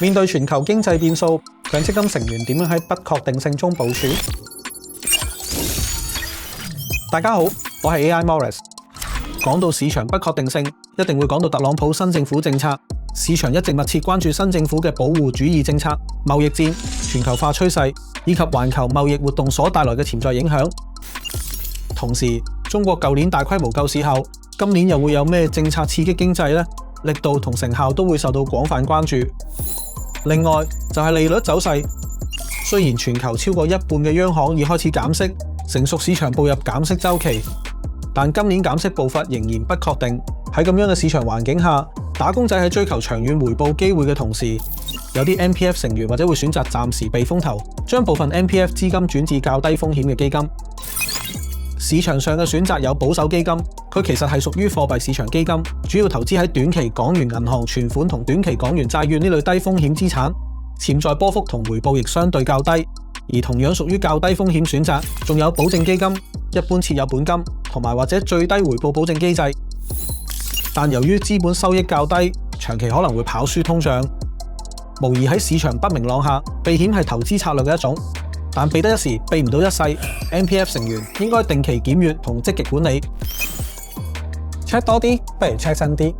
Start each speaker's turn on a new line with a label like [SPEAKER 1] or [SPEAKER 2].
[SPEAKER 1] 面對全球經濟變數，強積金成員點樣喺不確定性中部署？大家好，我係 AI Morris。講到市場不確定性，一定會講到特朗普新政府政策。市場一直密切關注新政府嘅保護主義政策、貿易戰、全球化趨勢以及環球貿易活動所帶來嘅潛在影響。同時，中國舊年大規模救市後，今年又會有咩政策刺激經濟呢？力度同成效都會受到廣泛關注。另外就係利率走勢，雖然全球超過一半嘅央行已開始減息，成熟市場步入減息週期，但今年減息步伐仍然不確定。喺咁樣嘅市場環境下，打工仔喺追求長遠回報機會嘅同時，有啲 MPF 成員或者會選擇暫時避風頭，將部分 MPF 資金轉至較低風險嘅基金。市場上嘅選擇有保守基金，佢其實係屬於貨幣市場基金，主要投資喺短期港元銀行存款同短期港元債券呢類低風險資產，潛在波幅同回報亦相對較低。而同樣屬於較低風險選擇，仲有保證基金，一般設有本金同埋或者最低回報保證機制，但由於資本收益較低，長期可能會跑輸通脹。無疑喺市場不明朗下，避險係投資策略嘅一種。但避得一時，避唔到一世。MPF 成員應該定期檢閱同積極管理。check 多啲，不如 check 真啲。